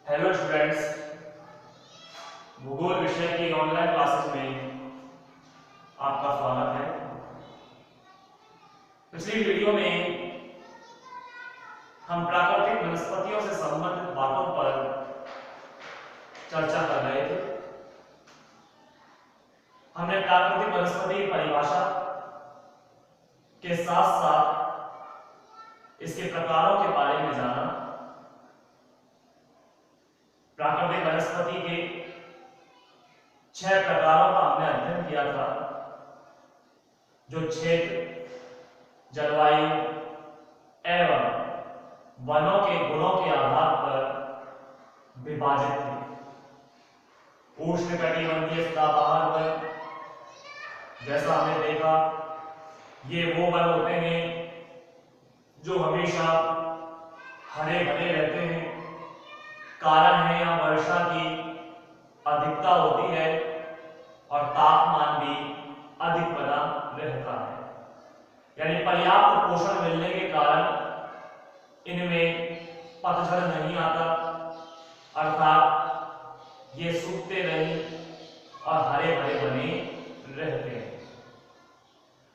Hello students, भूगोल विषय की ऑनलाइन क्लासेस में आपका स्वागत है। पिछली वीडियो में हम प्राकृतिक वनस्पतियों से संबंधित बातों पर चर्चा कर रहे थे। हमने प्राकृतिक वनस्पति की परिभाषा के साथ साथ इसके प्रकारों के बारे में जाना। प्राकृतिक वनस्पति के 6 प्रकारों का हमने अध्ययन किया था, जो क्षेत्र, जलवायु एवं वनों के गुणों के आधार पर विभाजित थे। उष्णकटिबंधीय सदाबहार वन, जैसा हमने देखा, ये वो वन होते हैं जो हमेशा हरे भरे रहते हैं। कारण है यहाँ वर्षा की अधिकता होती है और तापमान भी अधिक बना रहता है, यानी पर्याप्त पोषण मिलने के कारण इनमें पतझड़ नहीं आता, अर्थात ये सूखते नहीं और हरे भरे बने रहते हैं।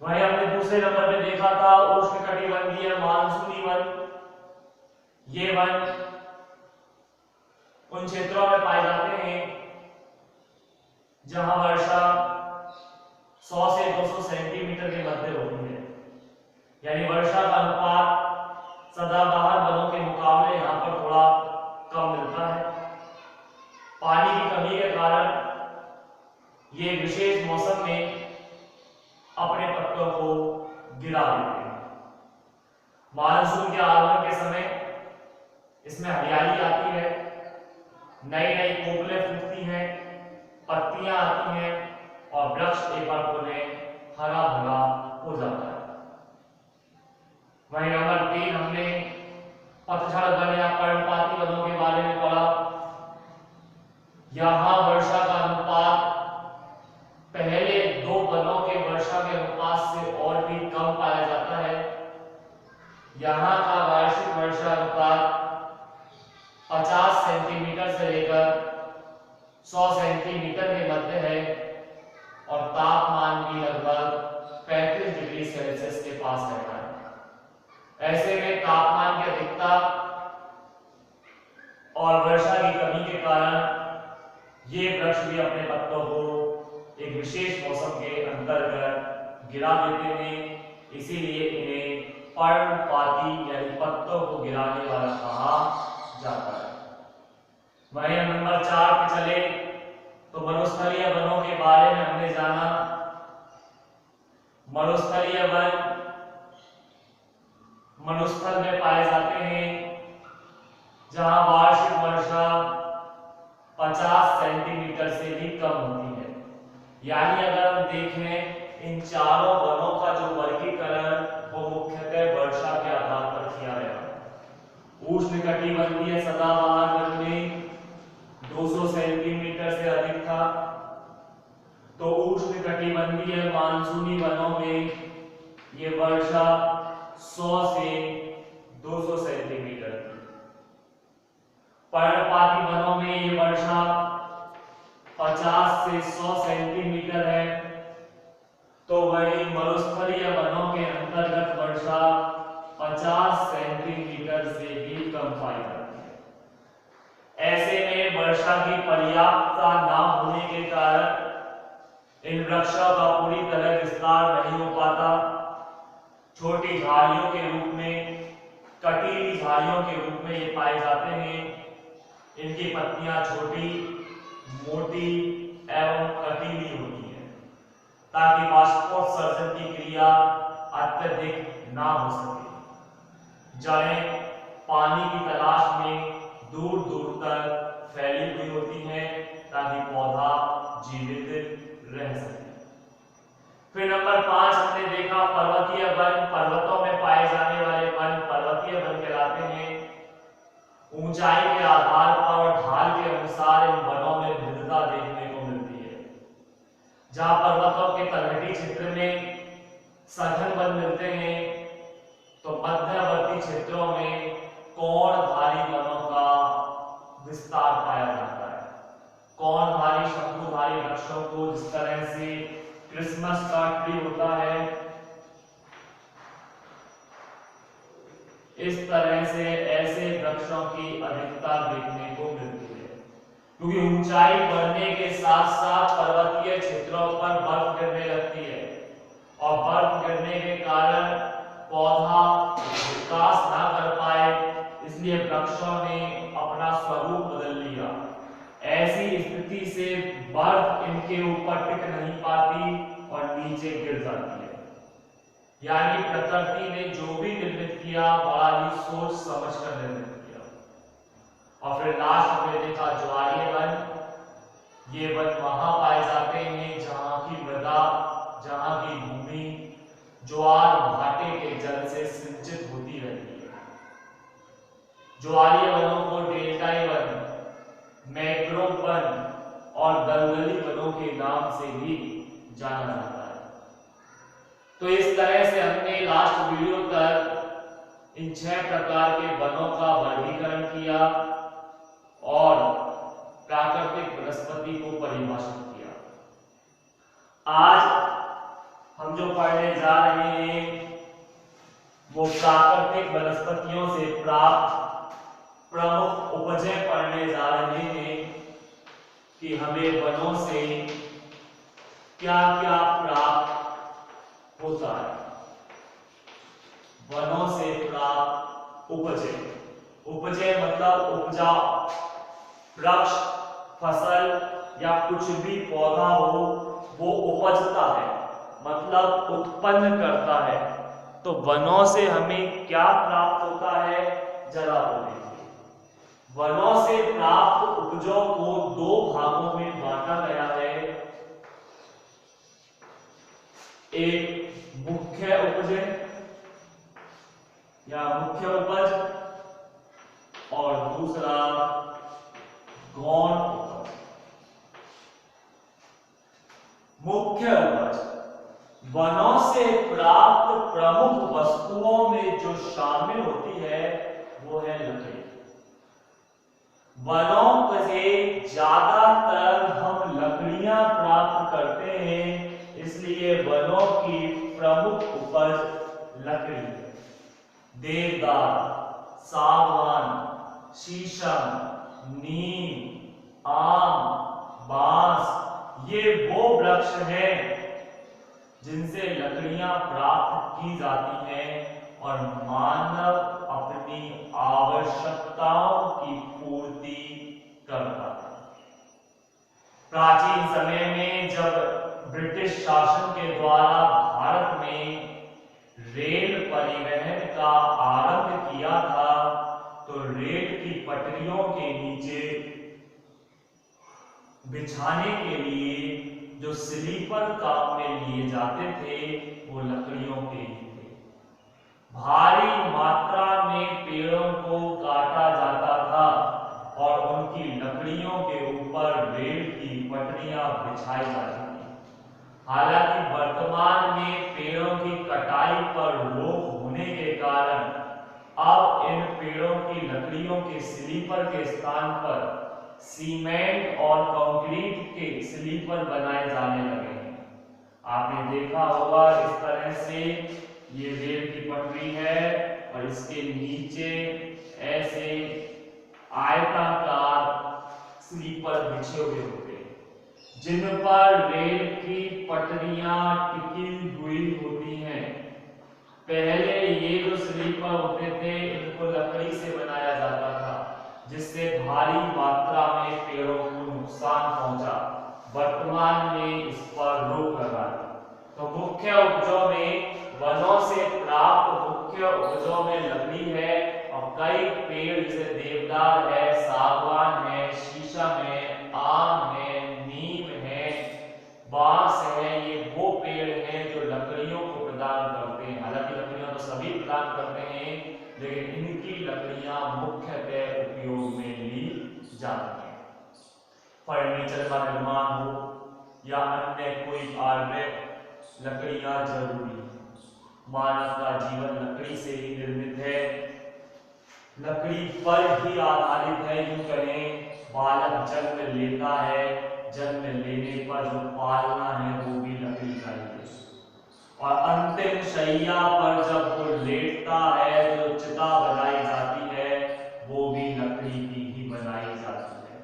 वहीं हमने दूसरे नंबर पे देखा था उष्णकटिबंधीय मानसूनी वन। ये वन उन क्षेत्रों में पाए जाते हैं जहां वर्षा 100 से 200 सेंटीमीटर के मध्य होती है, यानी वर्षा का अनुपात सदाबहार वनों के मुकाबले यहाँ पर थोड़ा कम मिलता है। पानी की कमी के कारण ये विशेष मौसम में अपने पत्तों को गिरा देते हैं। मानसून के आगमन के समय इसमें हरियाली आती है, नई नई कोपलें फूटती हैं, पत्तियां आती हैं और वृक्ष एक बार पुनः हरा भरा हो जाता है। वहीं नंबर 3 हमने पतझड़ वन या पर्णपाती वनों के बारे में पढ़ा। यहां वर्षा का अनुपात पहले 2 वनों के वर्षा के अनुपात से और भी कम पाया जाता है। यहां का वार्षिक वर्षा अनुपात 50 सेंटीमीटर से लेकर 100 सेंटीमीटर के मध्य है और तापमान भी लगभग 35 डिग्री सेल्सियस के पास रहता है। ऐसे में तापमान की अधिकता और वर्षा की कमी के कारण ये वृक्ष भी अपने पत्तों को एक विशेष मौसम के अंतर्गत गिरा देते हैं। इसीलिए इन्हें पर्णपाती यानी पत्तों को गिराने वाला कहा जाता है। वहीं नंबर 4 पे चले तो मरुस्थलीय वनों के बारे में हमने जाना। मरुस्थलीय वन मरुस्थल में पाए जाते हैं जहां वार्षिक वर्षा 50 सेंटीमीटर से भी कम होती है। यानी अगर हम देखें इन चारों वनों का जो वर्गीकरण वो मुख्यतः वर्षा के आधार पर किया गया है। उष्णकटिबंधीय सदाबहार वन में 200 सेंटीमीटर से अधिक था, तो उष्णकटिबंधीय मानसूनी वनों में ये वर्षा 100 से 200 सेंटीमीटर थी। पर्णपाती वनों में ये वर्षा 50 से 100 सेंटीमीटर है, तो वही मरुस्थलीय वनों के अंतर्गत वर्षा 50 सेंटीमीटर से भी कम पाई जाती है। ऐसे में वर्षा की पर्याप्तता न होने के कारण इन वृक्षों का पूरी तरह विस्तार नहीं हो पाता। छोटी झाड़ियों के रूप में, कटीली झाड़ियों के रूप में ये पाए जाते हैं। इनकी पत्तियां छोटी, मोटी एवं कटीली होती है ताकि बाष्पोत्सर्जन की क्रिया अत्यधिक ना हो सके। जड़ें पानी की तलाश में दूर दूर तक फैली हुई होती हैं ताकि पौधा जीवित रह सके। फिर नंबर 5 हमने देखा पर्वतीय वन। पर्वतों में पाए जाने वाले वन पर्वतीय वन कहलाते हैं। ऊंचाई के आधार पर और ढाल के अनुसार इन वनों में भिन्नता देखने को मिलती है। जहां पर्वतों के तलहटी क्षेत्र में सघन वन मिलते हैं, तो मध्यवर्ती क्षेत्रों में कोणधारी वनों का विस्तार पाया जाता है। कौनधारी शंकुधारी वृक्षों को जिस तरह से क्रिसमस का ट्री होता है, इस तरह से ऐसे वृक्षों की अधिकता देखने को मिलती है, क्योंकि ऊंचाई बढ़ने के साथ साथ पर्वतीय क्षेत्रों पर बर्फ गिरने लगती है और बर्फ गिरने के कारण पौधा विकास ना कर पाए, इसलिए वृक्षों ने अपना स्वरूप बदल लिया। ऐसी स्थिति से बर्फ इनके ऊपर टिक नहीं पाती और नीचे गिर जाती है। यानी प्रकृति ने जो भी निर्मित किया बड़ा ही सोच समझ कर निर्मित किया। और फिर लास्ट में देखा ज्वारीय वन। ये वन वहां पाए जाते हैं जहां की मृदा, जहां की भूमि ज्वार भाटे के जल से सिंचित होती रहती है। ज्वारीय वनों को डेल्टाई वन, मैंग्रोव वन और दलदली वनों के नाम से भी जाना जाता है। तो इस तरह से हमने लास्ट वीडियो तक इन 6 प्रकार के वनों का वर्गीकरण किया और प्राकृतिक वनस्पति को परिभाषित किया। आज हम जो पढ़ने जा रहे हैं वो प्राकृतिक वनस्पतियों से प्राप्त प्रमुख उपजें पढ़ने जा रहे हैं कि हमें वनों से क्या क्या प्राप्त होता है। वनों से प्राप्त उपजे, उपजे मतलब उपजा, वृक्ष, फसल या कुछ भी पौधा हो वो उपजता है, मतलब उत्पन्न करता है। तो वनों से हमें क्या प्राप्त होता है जरा वो देखिए। वनों से प्राप्त उपजों को 2 भागों में बांटा गया है। एक मुख्य उपजे या मुख्य उपज और दूसरा गौण उपज। मुख्य उपज वनों से प्राप्त प्रमुख वस्तुओं में जो शामिल होती है वो है लकड़ी। वनों से ज्यादातर हम लकड़ियां प्राप्त करते हैं, इसलिए वनों की प्रमुख उपज लकड़ी है। देवदार, सागवान, शीशम, नीम, आम, बांस ये वो वृक्ष हैं जिनसे लकड़ियां प्राप्त की जाती हैं और मानव अपनी आवश्यकताओं की पूर्ति करता है। प्राचीन समय में जब ब्रिटिश शासन के द्वारा भारत में रेल परिवहन का आरंभ किया था, तो रेल की पटरियों के नीचे बिछाने के लिए जो स्लीपर काम में लिए जाते थे वो लकड़ियों के ही थे। भारी मात्रा में पेड़ों को काटा जाता था और उनकी लकड़ियों के ऊपर रेल की पटरियां बिछाई जाती थी। हालांकि वर्तमान में पेड़ों की कटाई पर रोक होने के कारण अब इन पेड़ों की लकड़ियों के स्लीपर के स्थान पर सीमेंट और कंक्रीट के स्लीपर बनाए जाने लगे हैं। आपने देखा होगा इस तरह से ये रेल की पटरी है और इसके नीचे ऐसे आयताकार स्लीपर बिछे हुए होते हैं जिन पर रेल की पटरियां टिकी हुई होती हैं। पहले ये जो स्लीपर होते थे इनको लकड़ी से बनाया जाता था, जिससे भारी मात्रा में पेड़ों को नुकसान पहुंचा। वर्तमान में इस पर रोक लगा दी। तो मुख्य उपजों में वनों से प्राप्त मुख्य उपजों में लकड़ी है और कई पेड़ जैसे देवदार है, सागवान है, शीशम है, आम है, नीम है, बांस है। ये वो पेड़ हैं जो लकड़ियों को प्रदान करते हैं। हालांकि लकड़ियां तो सभी प्रदान करते हैं, लेकिन इनकी लकड़ियां मुख्यतः उपयोग में ली जाती हैं। फर्नीचर का निर्माण हो या अन्य कोई कार्य, लकड़ियां जरूरी है। मानव का जीवन लकड़ी से ही निर्मित है। लकड़ी पर ही आधारित है। यूं कहें बालक जन्म लेता है, जन्म लेने पर जो पालना है वो भी लकड़ी का ही है, और अंतिम शैया पर जब वो लेटता है जो चिता बनाई जाती है वो भी लकड़ी की ही बनाई जाती है।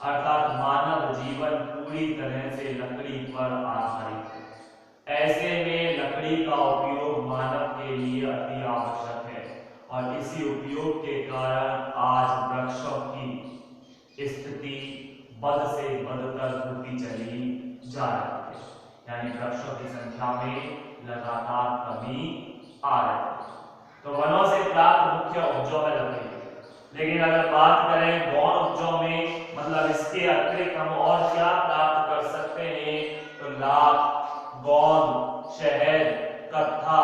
अर्थात मानव जीवन पूरी तरह से लकड़ी पर आधारित है। ऐसे में लकड़ी का उपयोग मानव के लिए अति आवश्यक है, और इसी उपयोग के कारण आज वृक्षों की स्थिति बद से बदतर होती चली जा रही है, यानी वृक्षों की संख्या में लगातार कमी आ रही है। तो वनों से प्राप्त मुख्य उपजों में लकड़ी, लेकिन अगर बात करें गौण उपजों में, मतलब इसके अतिरिक्त हम और क्या प्राप्त कर सकते हैं, तो लाख, गोंद, शहद, कत्था,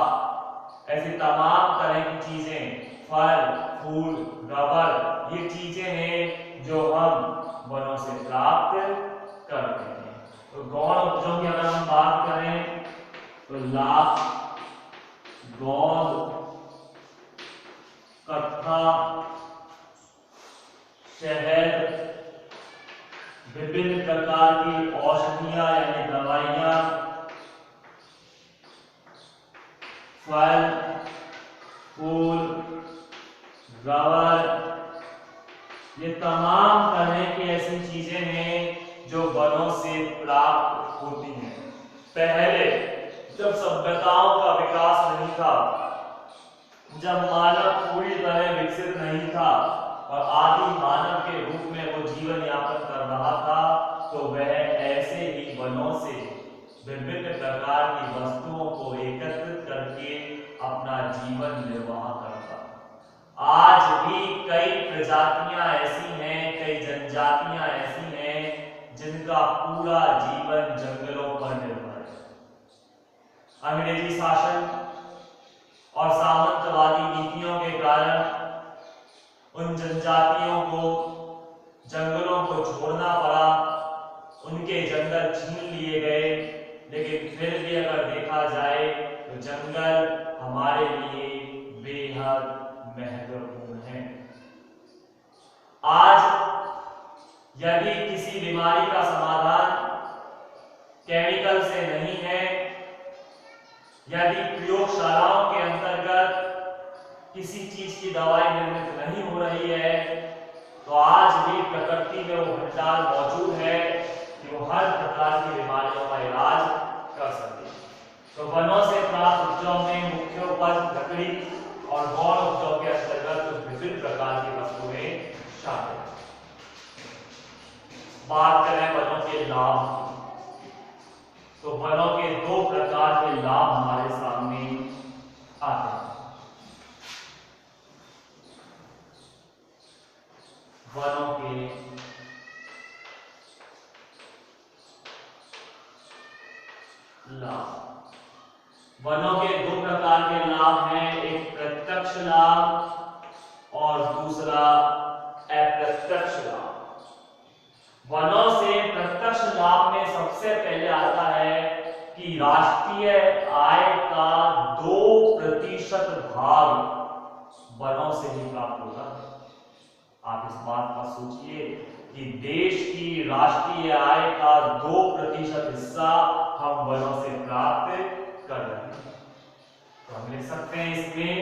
ऐसी तमाम तरह की चीजें, फल, फूल, रबर, ये चीजें हैं जो हम वनों से प्राप्त करते हैं। तो गौण उपजों की अगर हम बात करें तो लाख, गोंद, कत्था, शहद, विभिन्न प्रकार की औषधियां यानी दवाइयां, फल, फूल, रबर, ये तमाम तरह की ऐसी चीजें हैं जो वनों से प्राप्त होती हैं। पहले जब सभ्यताओं का विकास नहीं था, जब मानव पूरी तरह विकसित नहीं था और आदि मानव के रूप में वो जीवन यापन कर रहा था, तो वह ऐसे ही वनों से विभिन्न प्रकार की वस्तुओं को एकत्रित करके अपना जीवन निर्वाह करता। आज भी कई प्रजातियां ऐसी हैं, कई जनजातियां ऐसी हैं जिनका पूरा जीवन जंगलों पर निर्भर है। अंग्रेजी शासन और सामंतवादी नीतियों के कारण उन जनजातियों को जंगलों को छोड़ना पड़ा, उनके जंगल छीन लिए गए, लेकिन फिर भी अगर देखा जाए तो जंगल हमारे लिए बेहद महत्वपूर्ण है। आज यदि किसी बीमारी का समाधान केमिकल से नहीं है, यदि प्रयोगशालाओं के अंतर्गत किसी चीज की दवाई निर्मित नहीं हो रही है, तो आज भी प्रकृति में वो भंडार मौजूद है कि वो हर प्रकार की बीमारियों का इलाज कर सके। तो वनों से प्राप्त उपजों में मुख्य उपज लकड़ी और गौण उपजों के अंतर्गत विभिन्न प्रकार की वस्तुएं शामिल हैं। बात करें वनों के लाभ, तो वनों के दो प्रकार के लाभ हमारे सामने आते हैं। वनों के लाभ, वनों के दो प्रकार के लाभ हैं, एक प्रत्यक्ष लाभ और दूसरा अप्रत्यक्ष लाभ। वनों से प्रत्यक्ष लाभ में सबसे पहले आता है कि राष्ट्रीय आय का 2% भाग वनों से ही प्राप्त होगा। आप इस बात का सोचिए कि देश की राष्ट्रीय आय का 2% हिस्सा हम वनों से प्राप्त कर रहे हैं। तो हम लिख सकते हैं इसमें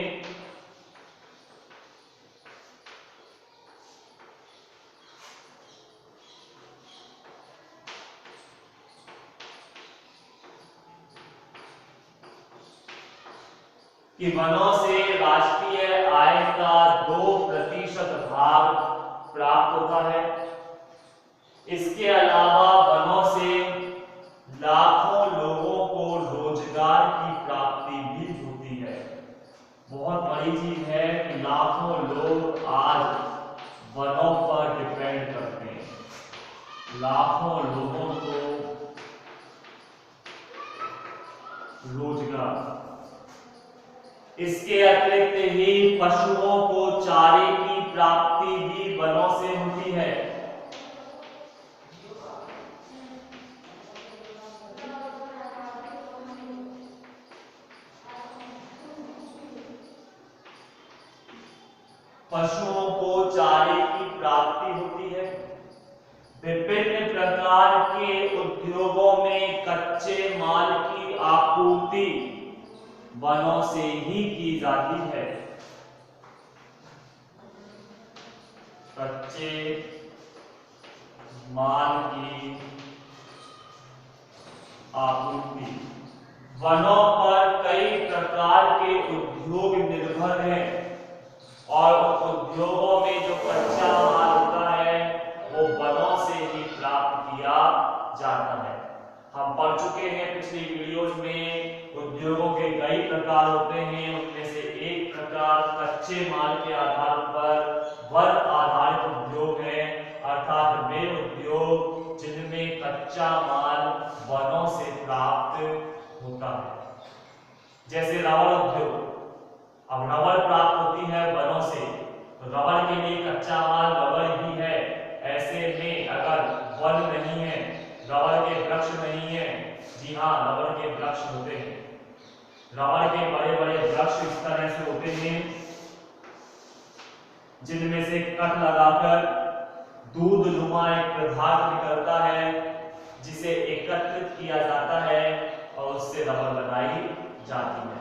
कि वनों से राष्ट्रीय आय का 2% भाग प्राप्त होता है। इसके अलावा वनों से लाखों लोगों को रोजगार की प्राप्ति भी होती है। बहुत बड़ी चीज है कि लाखों लोग आज वनों पर डिपेंड करते हैं। लाखों लोगों को रोजगार, इसके अतिरिक्त ही पशुओं को चारे की प्राप्ति भी वनों से होती है। पशुओं को चारे की प्राप्ति होती है। विभिन्न प्रकार के उद्योगों में कच्चे माल की आपूर्ति वनों से ही की जाती है। कच्चे माल की आपूर्ति, वनों पर कई प्रकार के उद्योग निर्भर हैं और उद्योगों में जो कच्चा माल होता है वो वनों से ही प्राप्त किया जाता है। हम पढ़ चुके हैं पिछली वीडियोस में उद्योगों के कई प्रकार होते हैं, उनमें से एक प्रकार कच्चे माल के आधार पर वन आधारित उद्योग है, अर्थात वे उद्योग जिनमें कच्चा माल वनों से प्राप्त होता है। जैसे रबर उद्योग, अब रबर प्राप्त होती है वनों से, तो रबर के लिए कच्चा माल रबर ही है। ऐसे में अगर वन नहीं है, रबर के वृक्ष नहीं है, जी हाँ रबर के वृक्ष होते हैं, रबर के बड़े बड़े वृक्ष इस तरह से होते हैं जिनमें से कट लगाकर दूध नुमा एक पदार्थ निकलता है जिसे एकत्रित किया जाता है और उससे रबर बनाई जाती है।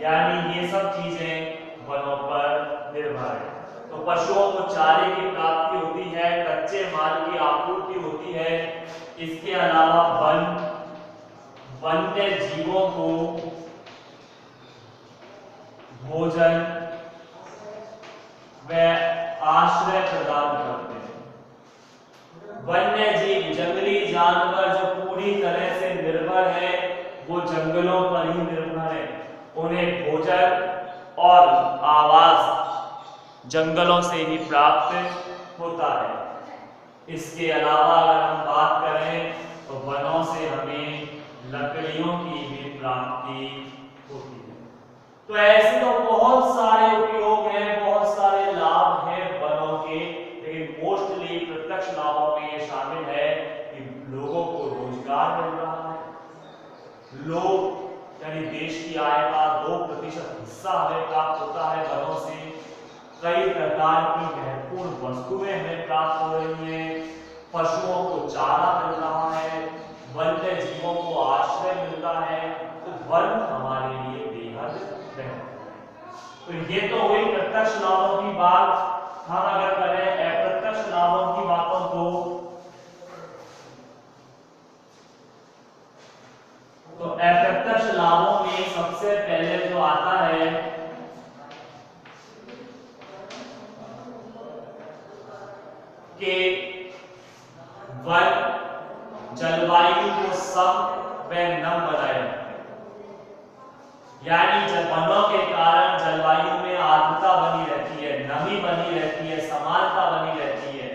यानी ये सब चीजें वनों पर निर्भर है। तो पशुओं को चारे की प्राप्ति होती है, कच्चे माल की आपूर्ति होती है। इसके अलावा वन्य जीवों को भोजन व आश्रय प्रदान करते हैं। वन्य जीव, जंगली जानवर जो पूरी तरह से निर्भर है वो जंगलों पर ही निर्भर है। उन्हें भोजन और आवास जंगलों से ही प्राप्त होता है। इसके अलावा अगर हम बात करें तो वनों से हमें लकड़ियों की भी प्राप्ति होती है। तो ऐसे तो बहुत सारे उपयोग हैं, बहुत सारे लाभ हैं वनों के, लेकिन मोस्टली प्रत्यक्ष लाभों में ये शामिल है कि लोगों को रोजगार मिल रहा है। लोग यानी देश की आय का 2% हिस्सा हमें प्राप्त होता है वनों से। कई प्रकार की महत्वपूर्ण वस्तुएं हमें प्राप्त हो रही हैं। पशुओं को चारा मिल रहा है, वन्य जीवों को आश्रय मिलता है। तो वन हमारे लिए बेहद बेहतर है। तो ये तो हुई प्रत्यक्ष लाभों की बात। हम अगर करें अप्रत्यक्ष लाभों की बातों को, तो अप्रत्यक्ष लाभों में सबसे पहले जो आता है कि वन जलवायु को सम व नम बनाए रखते हैं। यानी जब वनों के कारण जलवायु में आर्द्रता बनी रहती है, नमी बनी रहती है, समानता बनी रहती है।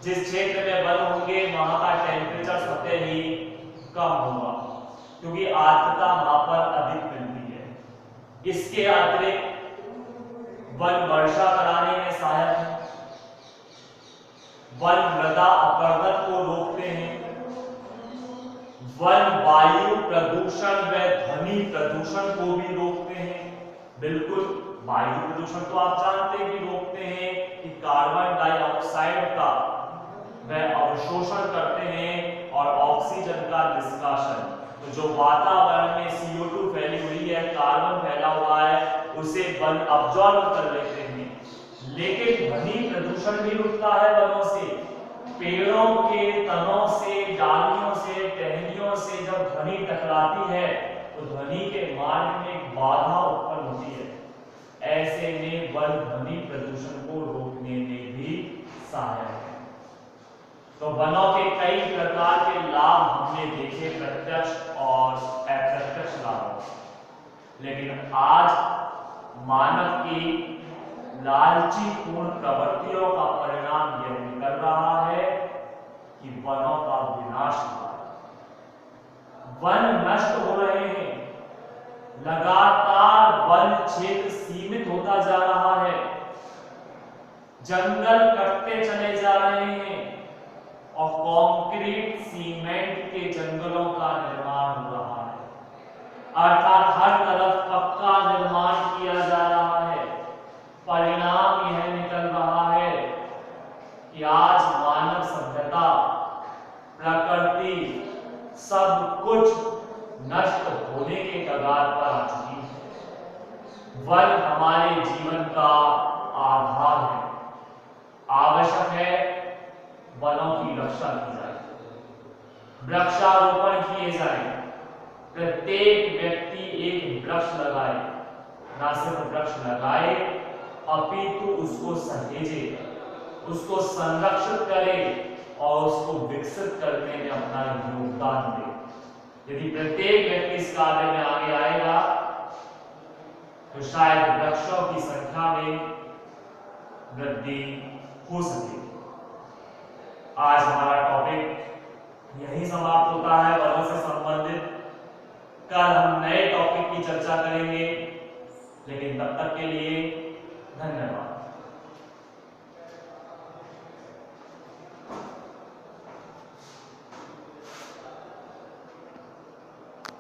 जिस क्षेत्र में वन होंगे वहां का टेम्परेचर स्वतः ही कम होगा क्योंकि आर्द्रता वहां पर अधिक मिलती है। इसके अतिरिक्त वन वर्षा कराने में सहायक है, वन मृदा अपरदन को रोकते हैं, वन वायु प्रदूषण व ध्वनि प्रदूषण को भी रोकते हैं। बिल्कुल, वायु प्रदूषण तो आप जानते हैं कि रोकते हैं कि कार्बन डाइऑक्साइड का वह अवशोषण करते हैं और ऑक्सीजन का निष्कासन। तो जो वातावरण में CO2 फैली हुई है, कार्बन फैला हुआ है, उसे वन अब्जॉर्ब कर लेते हैं। लेकिन ध्वनि प्रदूषण भी रुकता है वनों से। पेड़ों के तनों से, डालियों से, टहनियों से जब ध्वनि टकराती है तो ध्वनि के मार्ग में एक बाधा उत्पन्न होती है। ऐसे में वन ध्वनि प्रदूषण को रोकने में भी सहायक है। तो वनों के कई प्रकार के लाभ हमने देखे, प्रत्यक्ष और अप्रत्यक्ष लाभ। लेकिन आज मानव की लालची पूर्ण प्रवृत्तियों का परिणाम यह निकल रहा है कि वनों का विनाश हुआ है। वन नष्ट हो रहे हैं, लगातार वन क्षेत्र सीमित होता जा रहा है, जंगल कटते चले जा रहे हैं और कंक्रीट सीमेंट के जंगलों का निर्माण हो रहा है। अर्थात हर तरफ पक्का निर्माण किया जा रहा है। परिणाम होने के कगार पर आ चुकी है। वन हमारे जीवन का आधार है। आवश्यक है वनों की रक्षा की जाए, वृक्षारोपण किए जाए, प्रत्येक व्यक्ति एक वृक्ष लगाए, ना सिर्फ वृक्ष लगाए अपितु उसको सहेजे, उसको संरक्षित करे और उसको विकसित करने में अपना योगदान दे। यदि प्रत्येक व्यक्ति इस कार्य में आगे आएगा तो शायद वृक्षों की संख्या में वृद्धि हो सके। आज हमारा टॉपिक यही समाप्त होता है वनों से संबंधित। कल हम नए टॉपिक की चर्चा करेंगे, लेकिन तब तक के लिए धन्यवाद।